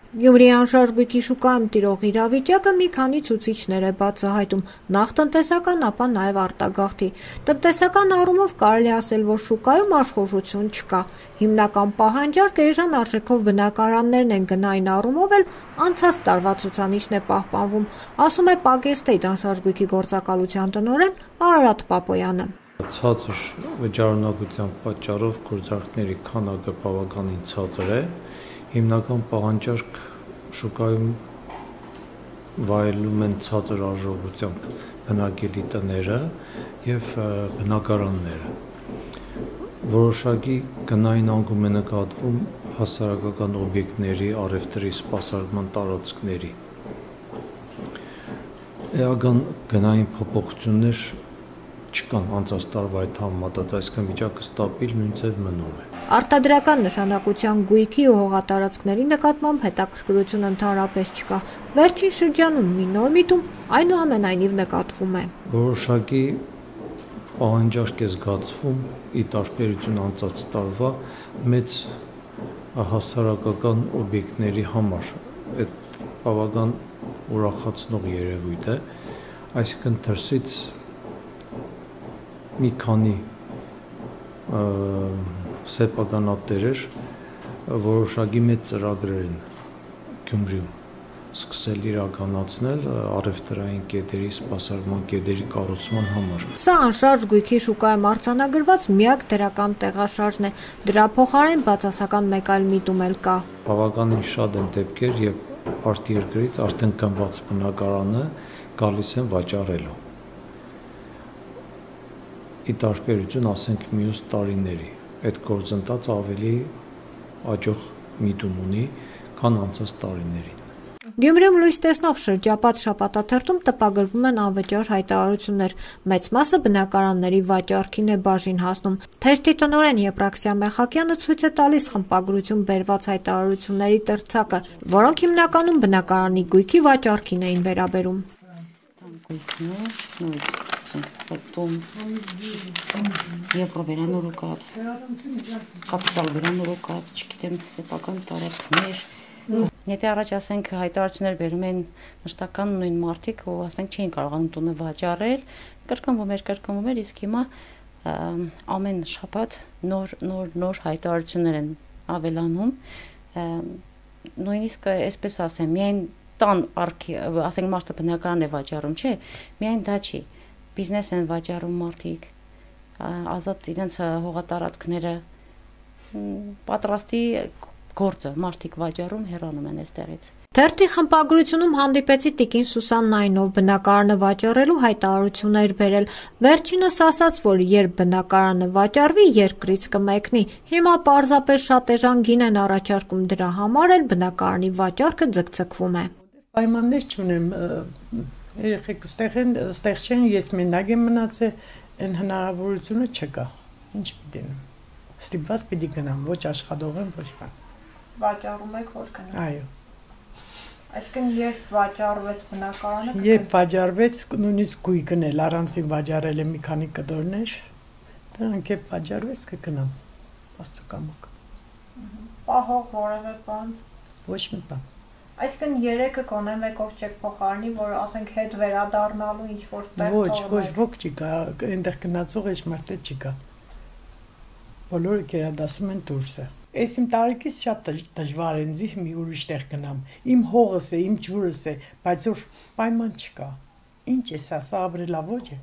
Գյումրի անշարժ գույքի շուկայում տիրող իրավիճակը մի քանի ցուցիչներ է բացահայտում, նախ տնտեսական, ապա նաև արտագաղթի։ Տնտեսական առումով կարելի ասել, որ շուկայում աշխուժություն չկա։ Հիմնական պահանջարկը էժան արժեքով բնակարաններն են, գնային առումով էլ անցած տարվա ցուցանիշն է պահպանվում, ասում է Պագեստեյտ անշարժ գույքի գործակալության տնօրեն Արարատ Պապոյանը։ Ցածր վճարունակության պատճառով գործարքների քանակը բավականին ցածր է։ Հիմնական պահանջարկ շուկայում վայելում են ցածր արժողությամբ բնակելի տները եւ բնակարանները։ Որոշակի գնային անկում է նկատվում հասարակական օբյեկտների, առևտրի, սպասարկման տարածքների։ Էական գնային փոփոխություններ չկան անցած տարվա հետ համեմատած, այսինքն վիճակը ստաբիլ նույն ձև մնում է։ Արտադրական նշանակության գույքի ու հողատարածքների նկատմամբ հետաքրքրություն ընդհանրապես չկա։ Վերջին շրջանում մի նոր միտում այնուամենայնիվ նկատվում է։ Որոշակի պահանջարկ է զգացվում ի տարբերություն անցած տարվա մեծ հասարակական օբյեկտների համար։ Այդ բավական ուրախացնող երևույթ է, այսինքն դրսից մի քանի սեփականատերեր որոշակի մեծ ծրագրեր են Գյումրիում սկսել իրականացնել առևտրային կետերի, սպասարկման կետերի կառուցման համար։ Սա անշարժ գույքի շուկայում արձանագրված միակ դրական տեղաշարժն է։ Դրա փոխարեն բացասական մեկ այլ միտում էլ կա։ Բավականին շատ են դեպքեր, երբ արտերկրից արդեն կնված բնակարանը գալիս են վաճառելու։ Ի տարբերություն, ասենք, մյուս տարիների, այդ գործընթացը ավելի աճող միտում ունի, քան անցած տարիներին։ Գյումրիում լույս տեսնող շրջապատ շաբաթաթերթում տպագրվում են անվճար հայտարարություններ, մեծ մասը բնակարանների վաճառքին է բաժին հասնում։ Թերթի տնօրեն Եփրաքսիա Մեխակյանը ցույց է տալիս խմբագրություն բերված հայտարարությունների տրցակը, որոնք հիմնականում բնակարանի գույքի վաճառքին էին վերաբերում։ Եվրո վերանորոգած, կապիտալ վերանորոգած, չգիտեմ, սեփական տարածքներ։ Եթե առաջ ասենք հայտարարություններ բերում են մշտական նույն մարդիկ, ու ասենք չէին կարողանում տունը վաճառել, կրկնվում էր, իսկ հիմա ամեն շաբաթ նոր հայտարարություններ են ավելանում, նույնիսկ այսպես ասեմ, միայն տան ասենք մարդը բնակարան է վաճառում, չէ, միայն դա չի, բիզնես են վաճառում մարդիկ, ազատ իրենց հողատարածքները, պատրաստի գործը մարդիկ վաճառում հեռանում են այստեղից։ Թերթի խմբագրությունում հանդիպեցի տիկին Սուսաննային, ով բնակարանը վաճառելու հայտարարություններ բերել։ Վերջինս ասաց, որ երբ բնակարանը վաճառվի, երկրից կմեկնի։ Հիմա պարզապես շատ էժան գին են առաջարկում, դրա համար էլ բնակարանի վաճառքը ձգձգվում է։ Պայմաններ չունեմ, երեխեք ստեղ չեն, ես մենակ եմ մնացել, այն հնարավորությունը չկա, ինչ պիտենեմ, ստիպված պիտի գնամ, ոչ աշխատող եմ, ոչ բան։ Վաճառում եք որ գնամ։ Այո։ Այսինքն երբ վաճառվեց բնակարանը։ Երբ վաճառվեց, նույնիսկ գույքն էլ առանցին վաճառել եմ մի քանի կտորներ, դրանք երբ վաճառվեց կգնամ, աստծո կամոք։ Պահող որևէ բան։ Ոչ մի բան։ Այսինքն երեքը կոնե մեկով չեք փոխարինի, որ ասենք հետ վերադառնալու ինչ որ տեղ թողնեք։ Ոչ, ոք չկա, այնտեղ գնացող էջ մարդը չկա։ Բոլորը գերադասում են դուրսը։ Այս իմ տարիքից շատ դժվար է ինձ մի ուրիշ տեղ գնամ։ Իմ հողս է, իմ ջուրս է, բայց որ պայման չկա։ Ինչ է սա ապրելավոճ է։